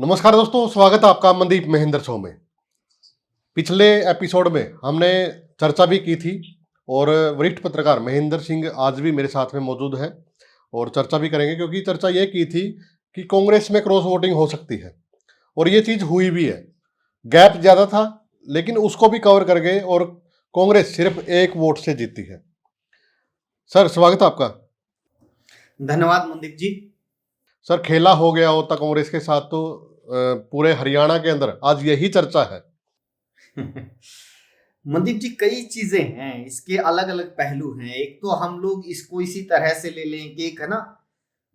नमस्कार दोस्तों, स्वागत है आपका मनदीप महेंद्र शो में। पिछले एपिसोड में हमने चर्चा भी की थी और वरिष्ठ पत्रकार महेंद्र सिंह आज भी मेरे साथ में मौजूद है और चर्चा भी करेंगे, क्योंकि चर्चा ये की थी कि कांग्रेस में क्रॉस वोटिंग हो सकती है और ये चीज़ हुई भी है। गैप ज़्यादा था लेकिन उसको भी कवर कर गए और कांग्रेस सिर्फ एक वोट से जीती है। सर, स्वागत है आपका। धन्यवाद मनदीप जी। सर, खेला हो गया होता कांग्रेस के साथ तो पूरे हरियाणा के अंदर आज यही चर्चा है। मनदीप जी, कई चीजें हैं, इसके अलग अलग पहलू हैं। एक तो हम लोग इसको इसी तरह से ले लें कि एक है ना,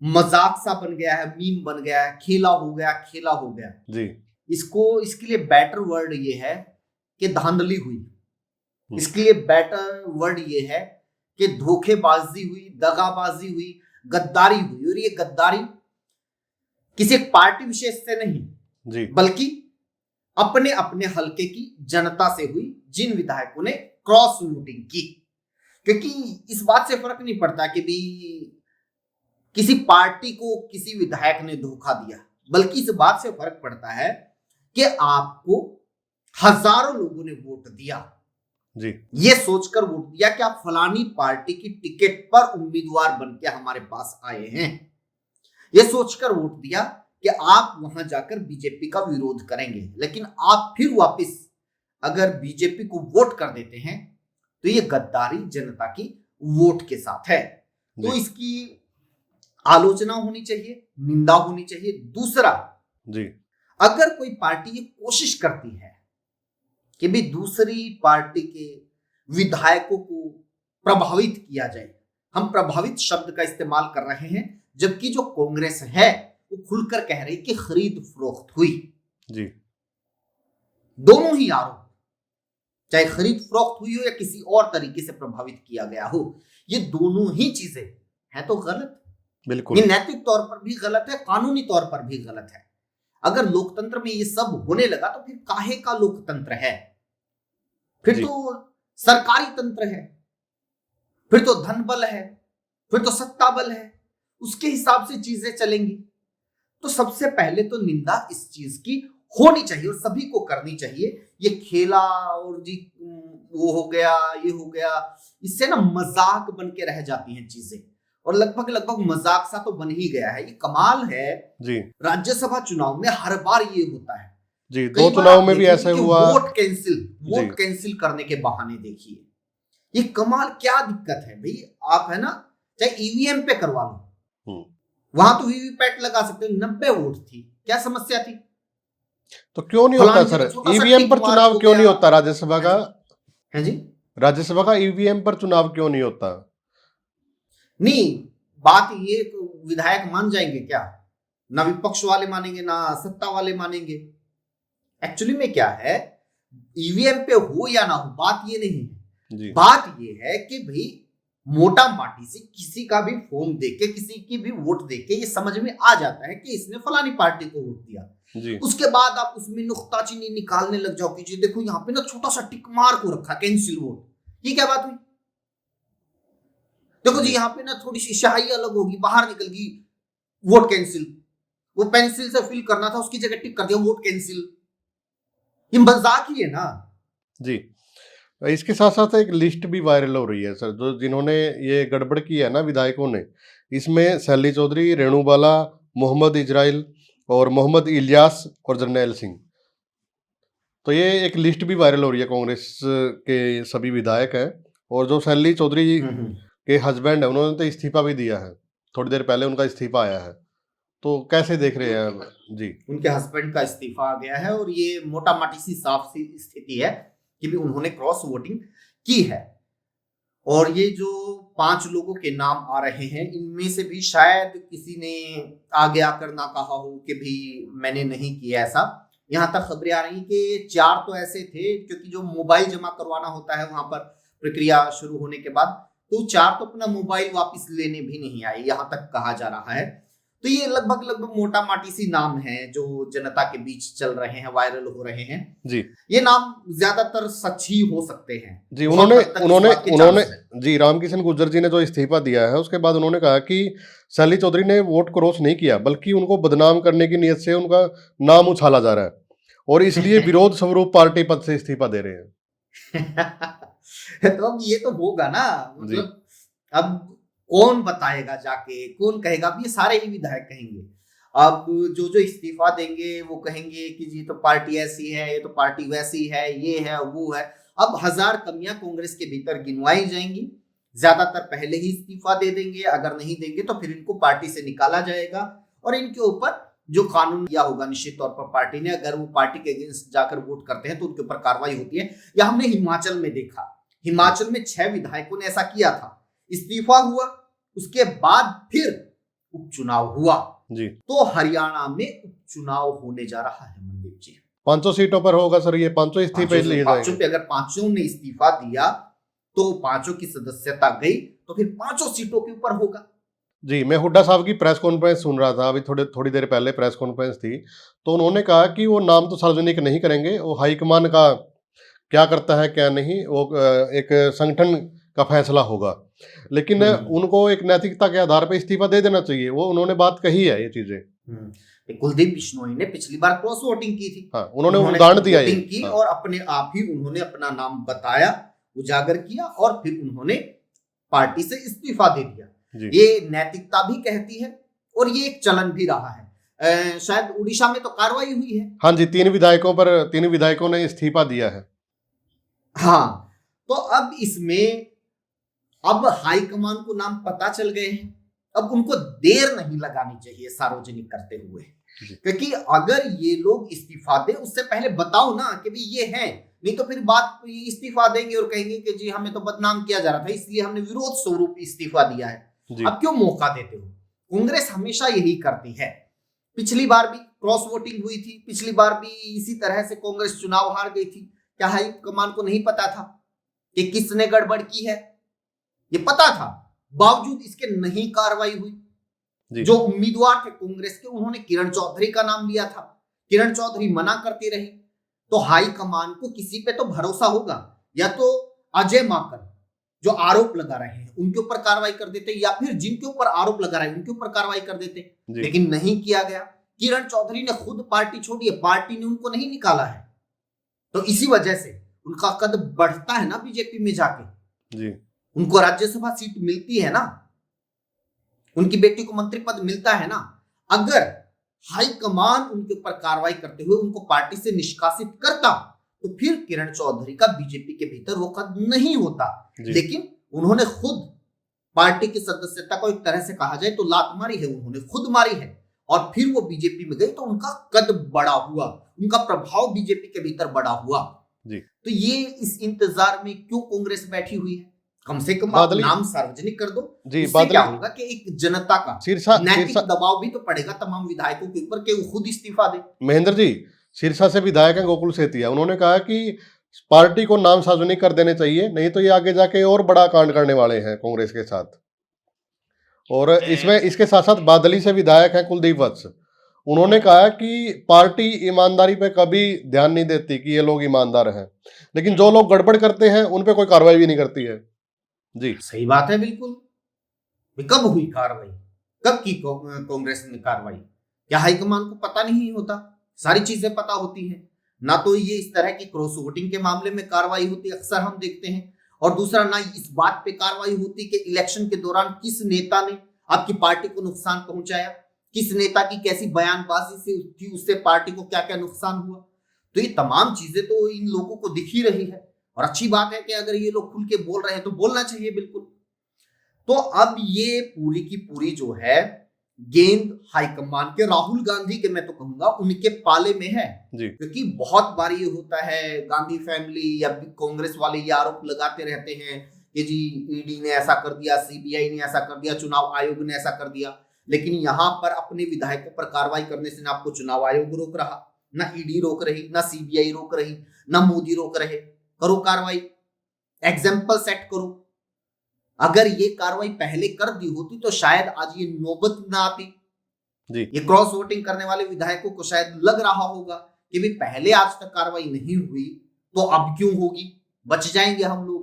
मजाक सा बन गया है, मीम बन गया है, खेला हो गया, खेला हो गया जी। इसके लिए बेटर वर्ड ये है कि धांधली हुई। इसके लिए बेटर वर्ड ये है कि धोखेबाजी हुई, दगाबाजी हुई, गद्दारी हुई। और ये गद्दारी किसी एक पार्टी विशेष से नहीं जी, बल्कि अपने अपने हलके की जनता से हुई, जिन विधायकों ने क्रॉस वोटिंग की। क्योंकि इस बात से फर्क नहीं पड़ता कि भी किसी पार्टी को किसी विधायक ने धोखा दिया, बल्कि इस बात से फर्क पड़ता है कि आपको हजारों लोगों ने वोट दिया जी, ये सोचकर वोट दिया कि आप फलानी पार्टी की टिकट पर उम्मीदवार बनके हमारे पास आए हैं। ये सोचकर वोट दिया कि आप वहां जाकर बीजेपी का विरोध करेंगे, लेकिन आप फिर वापस अगर बीजेपी को वोट कर देते हैं तो ये गद्दारी जनता की वोट के साथ है। तो इसकी आलोचना होनी चाहिए, निंदा होनी चाहिए। दूसरा जी, अगर कोई पार्टी ये कोशिश करती है कि भी दूसरी पार्टी के विधायकों को प्रभावित किया जाए, हम प्रभावित शब्द का इस्तेमाल कर रहे हैं, जबकि जो कांग्रेस है वो खुलकर कह रही कि खरीद फरोख्त हुई। जी, दोनों ही आरोप, चाहे खरीद फरोख्त हुई हो या किसी और तरीके से प्रभावित किया गया हो, ये दोनों ही चीजें हैं तो गलत। बिल्कुल। ये नैतिक तौर पर भी गलत है, कानूनी तौर पर भी गलत है। अगर लोकतंत्र में ये सब होने लगा तो फिर काहे का लोकतंत्र है? फिर तो सरकारी तंत्र है, फिर तो धन बल है, फिर तो सत्ता बल है, उसके हिसाब से चीजें चलेंगी। तो सबसे पहले तो निंदा इस चीज की होनी चाहिए और सभी को करनी चाहिए। ये खेला और जी वो हो गया, ये हो गया, इससे ना मजाक बन के रह जाती हैं चीजें, और लगभग लगभग मजाक सा तो बन ही गया है। ये कमाल है जी, राज्यसभा चुनाव में हर बार ये होता है जी, दो चुनाव में भी ऐसा हुआ। वोट कैंसिल करने के बहाने देखिए, ये कमाल क्या दिक्कत है भाई? आप है ना, चाहे ईवीएम पे करवा लो, वहां तो वीवीपैट लगा सकते हो। 90 वोट थी, क्या समस्या थी? तो क्यों नहीं होता सर ईवीएम पर चुनाव? क्यों नहीं होता राज्यसभा का? है जी, राज्यसभा का ईवीएम पर चुनाव क्यों नहीं होता? नहीं, बात ये तो विधायक मान जाएंगे क्या? ना विपक्ष वाले मानेंगे ना सत्ता वाले मानेंगे। एक्चुअली में क्या है, ईवीएम पे हो या ना हो बात ये नहीं है। बात ये है कि भाई मोटा माटी से किसी का भी फॉर्म देके, किसी की भी वोट देके ये समझ में आ जाता है कि इसने फलानी पार्टी को वोट दिया जी। उसके बाद आप उसमें नुक्ताचीनी निकालने लग जाओ कि देखो यहाँ पे ना छोटा सा टिक मार्क हो रखा, कैंसिल वोट। ये क्या बात हुई? देखो जी यहाँ पे ना थोड़ी सी स्याही अलग होगी, बाहर निकल गई, वोट कैंसिल। वो पेंसिल से फिल करना था, उसकी जगह टिक कर दिया, वोट कैंसिल। ये मजाक ही है ना जी। इसके साथ साथ एक लिस्ट भी वायरल हो रही है सर, जो जिन्होंने ये गड़बड़ की है ना विधायकों ने। इसमें शैली चौधरी, रेणुबाला, मोहम्मद इजराइल और मोहम्मद इलियास और जरनैल सिंह। तो ये एक लिस्ट भी वायरल हो रही है। कांग्रेस के सभी विधायक हैं और जो शैली चौधरी के हस्बैंड है उन्होंने तो इस्तीफा भी दिया है, थोड़ी देर पहले उनका इस्तीफा आया है। तो कैसे देख रहे हैं जी? उनके हस्बैंड का इस्तीफा आ गया है और ये मोटा माटी सी साफ सी स्थिति है कि भी उन्होंने क्रॉस वोटिंग की है। और ये जो 5 लोगों के नाम आ रहे हैं, इनमें से भी शायद किसी ने आगे आकर ना कहा हो कि भी मैंने नहीं किया ऐसा। यहां तक खबरें आ रही कि 4 तो ऐसे थे, क्योंकि जो मोबाइल जमा करवाना होता है वहां पर प्रक्रिया शुरू होने के बाद, तो 4 तो अपना मोबाइल वापस लेने भी नहीं आए, यहां तक कहा जा रहा है। तो ये लगभग लगभग मोटा माटी सी नाम है जो जनता के बीच चल रहे हैं, वायरल हो रहे हैं जी ये नाम ज्यादातर सच ही हो सकते हैं। जी बहुत उन्होंने हद तक इस उन्होंने बात के उन्होंने चांस है। जी रामकिशन गुर्जर जी ने जो इस्तीफा दिया है उसके बाद उन्होंने कहा कि शैली चौधरी ने वोट क्रॉस नहीं किया, बल्कि उनको बदनाम करने की नीयत से उनका नाम उछाला जा रहा है और इसलिए विरोध स्वरूप पार्टी पद से इस्तीफा दे रहे हैं। तो अब ये तो होगा ना, जी मतलब अब कौन बताएगा जाके, कौन कहेगा? अब ये सारे ही विधायक कहेंगे। अब जो जो इस्तीफा देंगे वो कहेंगे कि जी तो पार्टी ऐसी है, ये तो पार्टी वैसी है, ये है वो है। अब हजार कमियां कांग्रेस के भीतर गिनवाई जाएंगी। ज्यादातर पहले ही इस्तीफा दे देंगे, अगर नहीं देंगे तो फिर इनको पार्टी से निकाला जाएगा और इनके ऊपर जो कानून दिया होगा निश्चित तौर पर पार्टी ने, अगर वो पार्टी के अगेंस्ट जाकर वोट करते हैं तो उनके ऊपर कार्रवाई होती है। या हमने हिमाचल में देखा, हिमाचल में 6 विधायकों ने ऐसा किया था, इस्तीफा हुआ, उसके बाद फिर उपचुनाव हुआ। जी तो हरियाणा में उपचुनाव होने जा रहा है मनदीप जी। 500 सीटों पर होगा सर, ये 500 इस्तीफे लिए पांचों जाएंगे। पे अगर पांचों ने इस्तीफा दिया तो पांचों की सदस्यता गई तो फिर 500 सीटों के ऊपर होगा। जी मैं हुड्डा साहब की प्रेस कॉन्फ्रेंस सुन रहा था, अभी थोड़ी देर पहले प्रेस कॉन्फ्रेंस थी, तो उन्होंने कहा कि वो नाम तो सार्वजनिक नहीं करेंगे, वो हाईकमान का क्या करता है क्या नहीं, वो एक संगठन का फैसला होगा, लेकिन उनको एक नैतिकता के आधार पर इस्तीफा दे देना चाहिए। वो उन्होंने बात कही है ये चीजें। कुलदीप बिश्नोई ने पिछली बार क्रॉस वोटिंग की थी। हाँ उन्होंने उदाहरण दिया वोटिंग की हाँ। और अपने आप ही उन्होंने अपना नाम बताया, उजागर किया और फिर उन्होंने पार्टी से इस्तीफा दे दिया। ये नैतिकता भी कहती है और ये एक चलन भी रहा है। शायद उड़ीसा में तो कार्रवाई हुई है। हाँ जी 3 विधायकों ने इस्तीफा दिया है। हाँ तो अब इसमें अब हाईकमान को नाम पता चल गए हैं, अब उनको देर नहीं लगानी चाहिए सार्वजनिक करते हुए, क्योंकि अगर ये लोग इस्तीफा दे उससे पहले बताओ ना कि भाई ये है, नहीं तो फिर बात इस्तीफा देंगे और कहेंगे कि जी हमें तो बदनाम किया जा रहा था इसलिए हमने विरोध स्वरूप इस्तीफा दिया है। अब क्यों मौका देते हो? कांग्रेस हमेशा यही करती है। पिछली बार भी क्रॉस वोटिंग हुई थी, पिछली बार भी इसी तरह से कांग्रेस चुनाव हार गई थी। क्या हाईकमान को नहीं पता था कि किसने गड़बड़ की है? ये पता था, बावजूद इसके नहीं कार्रवाई हुई। जो उम्मीदवार थे कांग्रेस के उन्होंने किरण चौधरी का नाम लिया था, किरण चौधरी मना करती रही, तो हाईकमान को किसी पे तो भरोसा होगा, या तो अजय माकन जो आरोप लगा रहे हैं उनके ऊपर कार्रवाई कर देते, या फिर जिनके ऊपर आरोप लगा रहे हैं उनके ऊपर कार्रवाई कर देते, लेकिन नहीं किया गया। किरण चौधरी ने खुद पार्टी छोड़ी है, पार्टी ने उनको नहीं निकाला है, तो इसी वजह से उनका कद बढ़ता है ना बीजेपी में जाके जी। उनको राज्यसभा सीट मिलती है ना, उनकी बेटी को मंत्री पद मिलता है ना। अगर हाईकमान उनके ऊपर कार्रवाई करते हुए उनको पार्टी से निष्कासित करता तो फिर किरण चौधरी का बीजेपी के भीतर वो कद नहीं होता, लेकिन उन्होंने खुद पार्टी की सदस्यता को एक तरह से कहा जाए तो लात मारी है, उन्होंने खुद मारी है और फिर वो बीजेपी में गए तो उनका कद बड़ा हुआ, उनका प्रभाव बीजेपी के भीतर बड़ा हुआ जी। तो ये इस इंतजार में क्यों कांग्रेस बैठी हुई है? कम से कम आप नाम सार्वजनिक कर दो जी। इससे क्या होगा कि एक जनता का नैतिक दबाव भी तो पड़ेगा तमाम विधायकों के ऊपर कि वो खुद इस्तीफा दे। महेंद्र जी सिरसा से विधायक हैं गोकुल सेतिया, उन्होंने कहा कि पार्टी को नाम सार्वजनिक कर देने चाहिए, नहीं तो ये आगे जाके और बड़ा कांड करने वाले हैं कांग्रेस के साथ। और इसमें इसके साथ साथ बादली से विधायक हैं कुलदीप वत्स, उन्होंने कहा कि पार्टी ईमानदारी पे कभी ध्यान नहीं देती कि ये लोग ईमानदार हैं, लेकिन जो लोग गड़बड़ करते हैं उन पे कोई कार्रवाई भी नहीं करती है जी। सही बात है बिल्कुल। कब हुई कार्रवाई, कब की कांग्रेस ने कार्रवाई? क्या हाईकमान को पता नहीं होता? सारी चीजें पता होती हैं ना। तो ये इस तरह की क्रॉस वोटिंग के मामले में कार्रवाई होती अक्सर हम देखते हैं, और दूसरा ना इस बात पे कार्रवाई होती कि इलेक्शन के दौरान किस नेता ने आपकी पार्टी को नुकसान पहुंचाया, किस नेता की कैसी बयानबाजी से थी, उससे पार्टी को क्या क्या नुकसान हुआ। तो ये तमाम चीजें तो इन लोगों को दिख ही रही है, और अच्छी बात है कि अगर ये लोग खुल के बोल रहे हैं तो बोलना चाहिए बिल्कुल। तो अब ये पूरी की पूरी जो है गेंद हाईकमान के, राहुल गांधी के, मैं तो कहूंगा उनके पाले में है, क्योंकि बहुत बार ये होता है गांधी फैमिली या कांग्रेस वाले ये आरोप लगाते रहते हैं कि जी ईडी ने ऐसा कर दिया, सीबीआई ने ऐसा कर दिया, चुनाव आयोग ने ऐसा कर दिया, लेकिन यहां पर अपने विधायकों पर कार्रवाई करने से ना आपको चुनाव आयोग रोक रहा, ना ईडी रोक रही, ना सीबीआई रोक रही, ना मोदी रोक रहे। करो कार्रवाई, एग्जाम्पल सेट करो। अगर ये कार्रवाई पहले कर दी होती तो शायद आज ये नौबत ना आती। जी ये क्रॉस वोटिंग करने वाले विधायकों को शायद लग रहा होगा कि भी पहले आज तक कार्रवाई नहीं हुई तो अब क्यों होगी, बच जाएंगे हम लोग,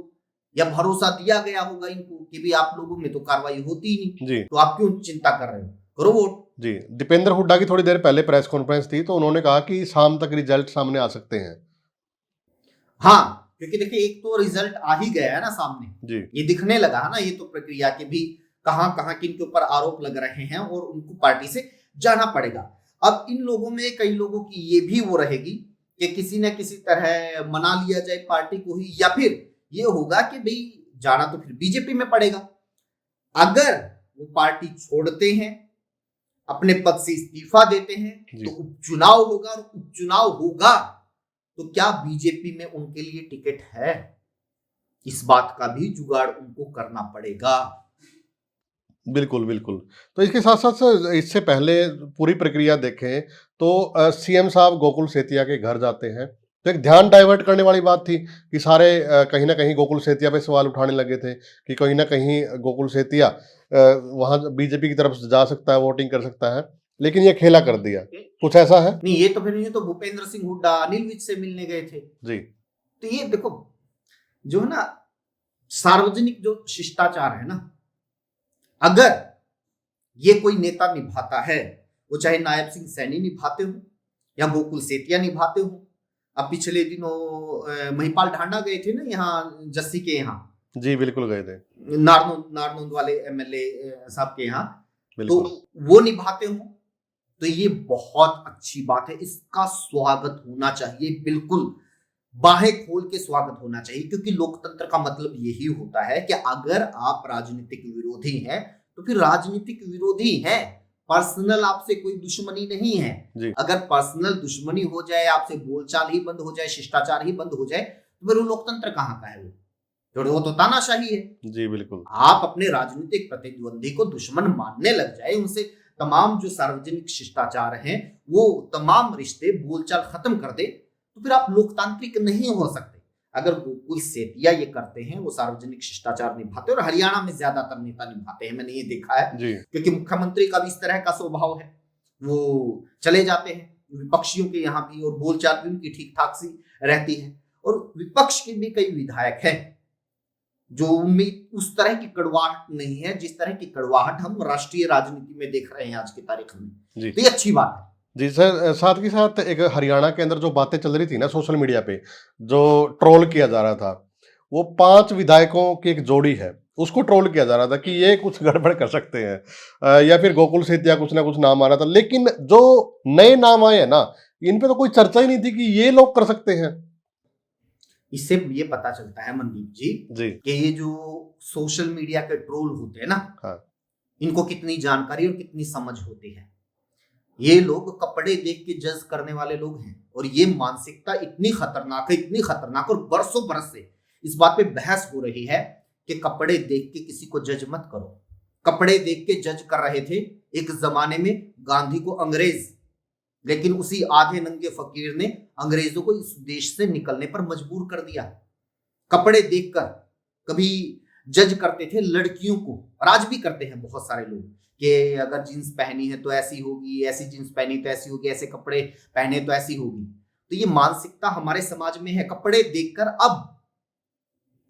या भरोसा दिया गया होगा इनको कि भी आप लोगों में तो कार्रवाई होती ही नहीं, जी तो आप क्यों चिंता कर रहे हो, करो वोट। जी। दीपेंद्र हुड्डा की थोड़ी देर पहले प्रेस कॉन्फ्रेंस थी, तो उन्होंने कहा कि शाम तक रिजल्ट सामने आ सकते हैं। हाँ, क्योंकि देखिए एक तो रिजल्ट आ ही गया है ना सामने, जी ये दिखने लगा है ना, ये तो प्रक्रिया के भी कहां कहां किन के ऊपर आरोप लग रहे हैं और उनको पार्टी से जाना पड़ेगा। अब इन लोगों में कई लोगों की ये भी वो रहेगी कि किसी न किसी तरह मना लिया जाए पार्टी को ही, या फिर ये होगा कि भाई जाना तो फिर बीजेपी में पड़ेगा। अगर वो पार्टी छोड़ते हैं, अपने पद से इस्तीफा देते हैं, जी तो उपचुनाव होगा, और उपचुनाव होगा तो क्या बीजेपी में उनके लिए टिकट है, इस बात का भी जुगाड़ उनको करना पड़ेगा। बिल्कुल, बिल्कुल। तो इसके साथ-साथ सर, इससे पहले पूरी प्रक्रिया देखें तो सीएम साहब गोकुल सेतिया के घर जाते हैं, तो एक ध्यान डाइवर्ट करने वाली बात थी कि सारे कहीं न कहीं गोकुल सेतिया पे सवाल उठाने लगे थे कि कहीं न कहीं गोकुल सेतिया वहाँ बीजेपी की तरफ से जा सकता है, वोटिंग कर सकता है, लेकिन ये खेला कर दिया। कुछ ऐसा है? नहीं, ये तो फिर ये तो भूपेंद्र सिंह हुड्डा अनिल विज से मिलने गए थे। जी, तो ये देखो, जो है ना सार्वजनिक जो शिष्टाचार है ना, अगर ये कोई नेता निभाता है, वो चाहे नायब सिंह सैनी निभाते हो या गोकुल सेतिया निभाते हो। अब पिछले दिनों महिपाल ढांडा गए थे ना यहाँ जस्सी के यहाँ, जी, बिल्कुल गए थे। नारनौंद वाले एमएलए साहब के यहाँ, तो बिल्कुल। वो निभाते हो, तो ये बहुत अच्छी बात है, इसका स्वागत होना चाहिए, बिल्कुल बाहें खोल के स्वागत होना चाहिए, क्योंकि लोकतंत्र का मतलब यही होता है कि अगर आप राजनीतिक विरोधी हैं तो फिर राजनीतिक विरोधी हैं, पर्सनल आपसे कोई दुश्मनी नहीं है। जी, अगर पर्सनल दुश्मनी हो जाए, आपसे बोलचाल ही बंद हो जाए, शिष्टाचार ही बंद हो जाए, तो फिर वो लोकतंत्र कहाँ का है, वो तो तानाशाही है। जी, बिल्कुल। आप अपने राजनीतिक प्रतिद्वंदी को दुश्मन मानने लग जाए, उनसे तमाम जो सार्वजनिक शिष्टाचार हैं वो तमाम रिश्ते बोलचाल खत्म कर दे, तो फिर आप लोकतांत्रिक नहीं हो सकते। अगर गोकुल सेतिया ये करते हैं, वो सार्वजनिक शिष्टाचार निभाते हैं, और हरियाणा में ज्यादातर नेता निभाते हैं, मैंने ये देखा है, जी, क्योंकि मुख्यमंत्री का भी इस तरह का स्वभाव है, वो चले जाते हैं विपक्षियों के यहाँ भी, और बोलचाल भी उनकी ठीक ठाक सी रहती है। और विपक्ष के भी कई विधायक हैं जो उनमें उस तरह की कड़वाहट नहीं है जिस तरह की कड़वाहट हम राष्ट्रीय राजनीति में देख रहे हैं आज की तारीख में। जी। तो ये अच्छी बात है। जी सर, साथ के साथ एक हरियाणा के अंदर जो बातें चल रही थी ना सोशल मीडिया पे, जो ट्रोल किया जा रहा था, वो 5 विधायकों की एक जोड़ी है, उसको ट्रोल किया जा रहा था कि ये कुछ गड़बड़ कर सकते हैं, या फिर गोकुल सेतिया कुछ ना कुछ नाम आ रहा था, लेकिन जो नए नाम आए हैं ना, इन पे तो कोई चर्चा ही नहीं थी कि ये लोग कर सकते हैं। इससे ये पता चलता है मनदीप जी जी, कि ये जो सोशल मीडिया के ट्रोल होते हैं ना, हाँ, इनको कितनी जानकारी और कितनी समझ होती है। ये लोग कपड़े देख के जज करने वाले लोग हैं, और ये मानसिकता इतनी खतरनाक है, इतनी खतरनाक, और बरसों बरस से इस बात पे बहस हो रही है कि कपड़े देख के किसी को जज मत करो। कपड़े देख के जज कर रहे थे एक जमाने में गांधी को अंग्रेज, लेकिन उसी आधे नंगे फकीर ने अंग्रेजों को इस देश से निकलने पर मजबूर कर दिया। कपड़े देखकर कभी जज करते थे लड़कियों को, और आज भी करते हैं बहुत सारे लोग, कि अगर जींस पहनी है तो ऐसी होगी, ऐसी जींस पहनी तो ऐसी होगी, ऐसे कपड़े पहने तो ऐसी होगी। तो ये मानसिकता हमारे समाज में है, कपड़े देखकर अब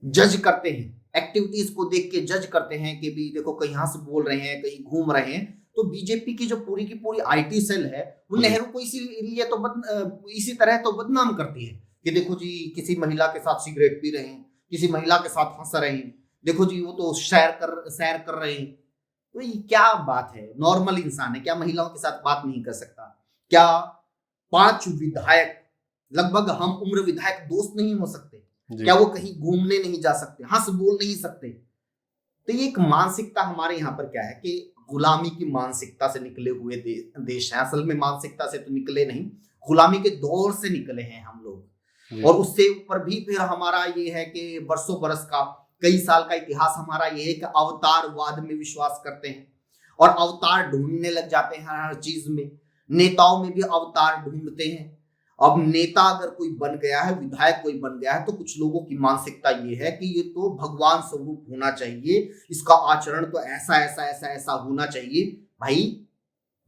जज करते हैं, एक्टिविटीज को देख के जज करते हैं कि भी देखो कहीं हंस बोल रहे हैं, कहीं घूम रहे हैं। तो बीजेपी की जो पूरी की पूरी आईटी सेल है, वो नेहरू को इसीलिए तो इसी तरह तो बदनाम करती है कि देखो जी किसी महिला के साथ सिगरेट पी रहे हैं, किसी महिला के साथ हंस रहे हैं, देखो जी वो तो सैर कर रहे हैं। तो ये क्या बात है, नॉर्मल इंसान है क्या महिलाओं के साथ बात नहीं कर सकता क्या? 5 विधायक, लगभग हम उम्र विधायक दोस्त नहीं हो सकते क्या? वो कहीं घूमने नहीं जा सकते, हंस बोल नहीं सकते? तो ये एक मानसिकता हमारे यहाँ पर क्या है कि गुलामी की मानसिकता से निकले हुए देश है। असल में मानसिकता से तो निकले नहीं, गुलामी के दौर से निकले हैं हम लोग। और उससे ऊपर भी फिर हमारा ये है कि बरसों बरस का, कई साल का इतिहास हमारा ये है कि अवतारवाद में विश्वास करते हैं, और अवतार ढूंढने लग जाते हैं हर चीज में। नेताओं में भी अवतार ढूंढते हैं। अब नेता अगर कोई बन गया है, विधायक कोई बन गया है, तो कुछ लोगों की मानसिकता ये है कि ये तो भगवान स्वरूप होना चाहिए, इसका आचरण तो ऐसा ऐसा ऐसा ऐसा होना चाहिए। भाई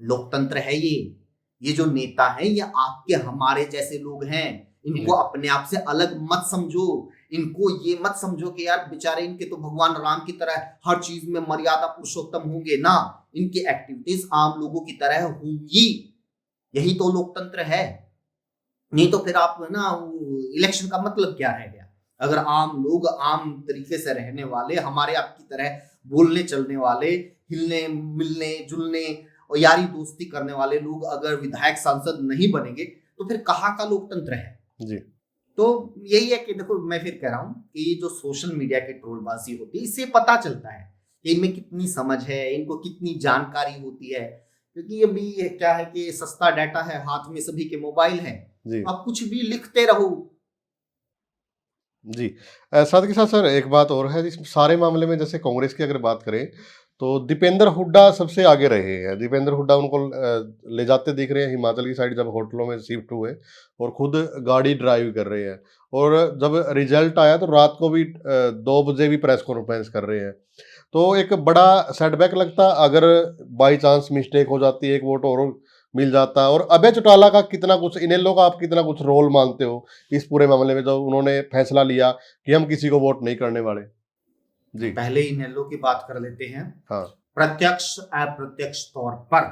लोकतंत्र है ये जो नेता हैं ये आपके हमारे जैसे लोग हैं, इनको अपने आप से अलग मत समझो, इनको ये मत समझो कि यार बेचारे इनके तो भगवान राम की तरह हर चीज में मर्यादा पुरुषोत्तम होंगे ना, इनकी एक्टिविटीज आम लोगों की तरह होंगी। यही तो लोकतंत्र है। नहीं तो फिर आप ना इलेक्शन का मतलब क्या रह गया? अगर आम लोग आम तरीके से रहने वाले, हमारे आपकी तरह बोलने चलने वाले, हिलने मिलने जुलने और यारी दोस्ती करने वाले लोग अगर विधायक सांसद नहीं बनेंगे तो फिर कहाँ का लोकतंत्र है? जी। तो यही है कि देखो, मैं फिर कह रहा हूँ कि ये जो सोशल मीडिया की ट्रोलबाजी होती है, इससे पता चलता है कि इनमें कितनी समझ है, इनको कितनी जानकारी होती है। क्योंकि ये भी क्या है कि सस्ता डाटा है, हाथ में सभी के मोबाइल है, जी। आप कुछ भी लिखते रहो। जी। साथ के साथ सर एक बात और है, इस सारे मामले में जैसे कांग्रेस की अगर बात करें तो दीपेंद्र हुड्डा सबसे आगे रहे हैं। दीपेंद्र हुड्डा उनको ले जाते दिख रहे हैं हिमाचल की साइड, जब होटलों में शिफ्ट हुए और खुद गाड़ी ड्राइव कर रहे हैं। और जब रिजल्ट आया तो रात को भी 2 बजे भी प्रेस कॉन्फ्रेंस कर रहे हैं। तो एक बड़ा सेटबैक लगता अगर बाई चांस मिस्टेक हो जाती है, एक वोट और मिल जाता। और अभय चौटाला का कितना कुछ, इनेलो का आप कितना कुछ रोल मानते हो इस पूरे मामले में, जब उन्होंने फैसला लिया कि हम किसी को वोट नहीं करने वाले? जी। पहले इनेलो की बात कर लेते हैं। हाँ प्रत्यक्ष अप्रत्यक्ष तौर पर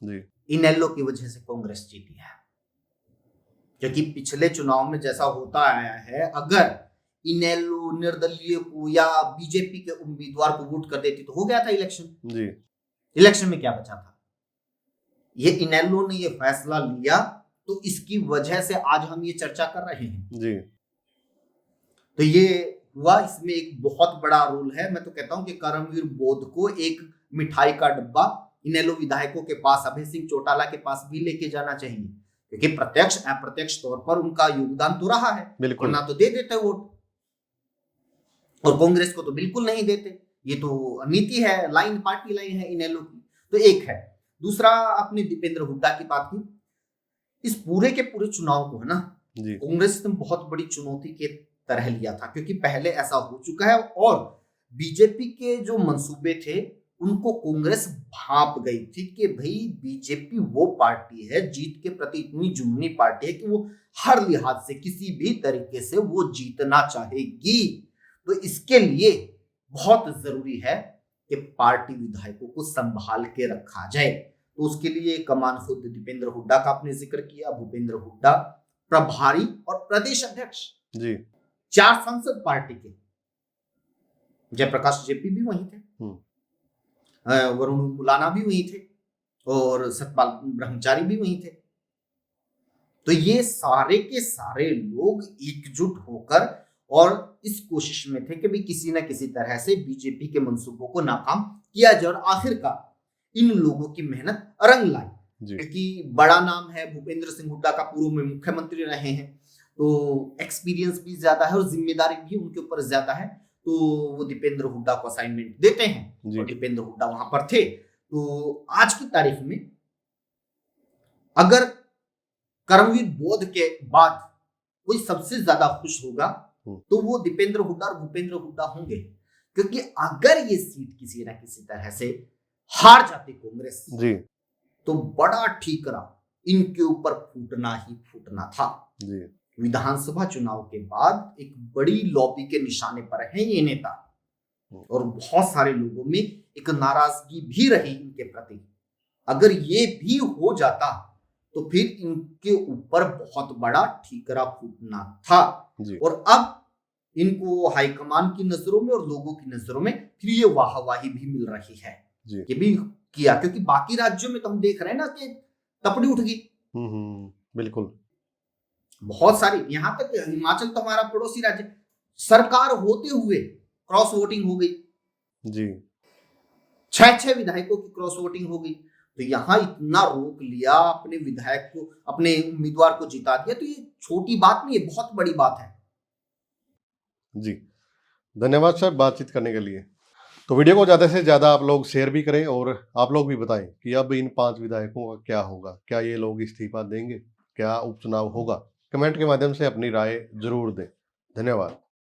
जी। इनेलो की वजह से कांग्रेस जीती है, क्योंकि पिछले चुनाव में जैसा होता आया है, अगर इनेलो निर्दलीय को या बीजेपी के उम्मीदवार को वोट कर देती तो हो गया था इलेक्शन। जी। इलेक्शन में क्या बचा था? ये इनेलो ने ये फैसला लिया, तो इसकी वजह से आज हम ये चर्चा कर रहे हैं। जी। तो ये हुआ, इसमें एक बहुत बड़ा रोल है। मैं तो कहता हूं कि करमवीर बोध को एक मिठाई का डब्बा इनेलो विधायकों के पास, अभय सिंह चौटाला के पास भी लेके जाना चाहिए, क्योंकि प्रत्यक्ष अप्रत्यक्ष तौर पर उनका योगदान तो रहा है, वरना तो दे देते वोट। और कांग्रेस को तो बिल्कुल नहीं देते। ये तो नीति है, लाइन, पार्टी लाइन है इनेलो की। तो एक है। दूसरा, आपने दीपेंद्र हुड्डा की बात की। इस पूरे के पूरे चुनाव को है ना, कांग्रेस ने बहुत बड़ी चुनौती के तरह लिया था, क्योंकि पहले ऐसा हो चुका है और बीजेपी के जो मंसूबे थे उनको कांग्रेस भांप गई थी कि भाई बीजेपी वो पार्टी है, जीत के प्रति इतनी जुनूनी पार्टी है कि वो हर लिहाज से किसी भी तरीके से वो जीतना चाहेगी। तो इसके लिए बहुत जरूरी है कि पार्टी विधायकों को संभाल के रखा जाए। तो उसके लिए कमान खुद दीपेंद्र हुड्डा का आपने जिक्र किया। भूपेंद्र हुड्डा प्रभारी और प्रदेश अध्यक्ष जी, 4 सांसद पार्टी के। जयप्रकाश जेपी भी वहीं थे, वरुण मुलाना भी वहीं थे और सतपाल ब्रह्मचारी भी वहीं थे। तो ये सारे के सारे लोग एकजुट होकर और इस कोशिश में थे कि भी किसी ना किसी तरह से बीजेपी के मंसूबों को नाकाम किया जाए। और आखिरकार इन लोगों की मेहनत रंग लाई, क्योंकि बड़ा नाम है। भूपेंद्र सिंह हुड्डा का पूर्व में मुख्यमंत्री रहे हैं, तो एक्सपीरियंस भी ज्यादा है और जिम्मेदारी भी उनके ऊपर ज्यादा है। तो वो दीपेंद्र हुड्डा को असाइनमेंट देते हैं और दीपेंद्र हुड्डा वहां पर थे। तो आज की तारीख में अगर करमवीर बोध के बाद कोई सबसे ज्यादा खुश होगा तो वो दीपेंद्र हुड्डा और भूपेंद्र हुड्डा होंगे, क्योंकि अगर ये सीट किसी ना किसी तरह से हार जाती कांग्रेस जी, तो बड़ा ठीकरा इनके ऊपर फूटना ही फूटना था जी। विधानसभा चुनाव के बाद एक बड़ी लॉबी के निशाने पर है ये नेता और बहुत सारे लोगों में एक नाराजगी भी रही इनके प्रति। अगर ये भी हो जाता तो फिर इनके ऊपर बहुत बड़ा ठीकरा फूटना था जी। और अब इनको हाईकमान की नजरों में और लोगों की नजरों में फिर ये वाहवाही भी मिल रही है जी। ये भी किया, क्योंकि बाकी राज्यों में तो हम देख रहे हैं ना कि तपड़ी उठ गई। बिल्कुल, बहुत सारी, यहां तक हिमाचल तो हमारा पड़ोसी राज्य, सरकार होते हुए क्रॉस वोटिंग हो गई जी। 6 विधायकों की क्रॉस वोटिंग हो गई। तो यहां इतना रोक लिया, अपने विधायक को, अपने उम्मीदवार को जिता दिया। तो ये छोटी बात नहीं है, बहुत बड़ी बात है जी। धन्यवाद सर बातचीत करने के लिए। तो वीडियो को ज़्यादा से ज़्यादा आप लोग शेयर भी करें और आप लोग भी बताएं कि अब इन 5 विधायकों का क्या होगा। क्या ये लोग इस्तीफा देंगे? क्या उपचुनाव होगा? कमेंट के माध्यम से अपनी राय जरूर दें। धन्यवाद।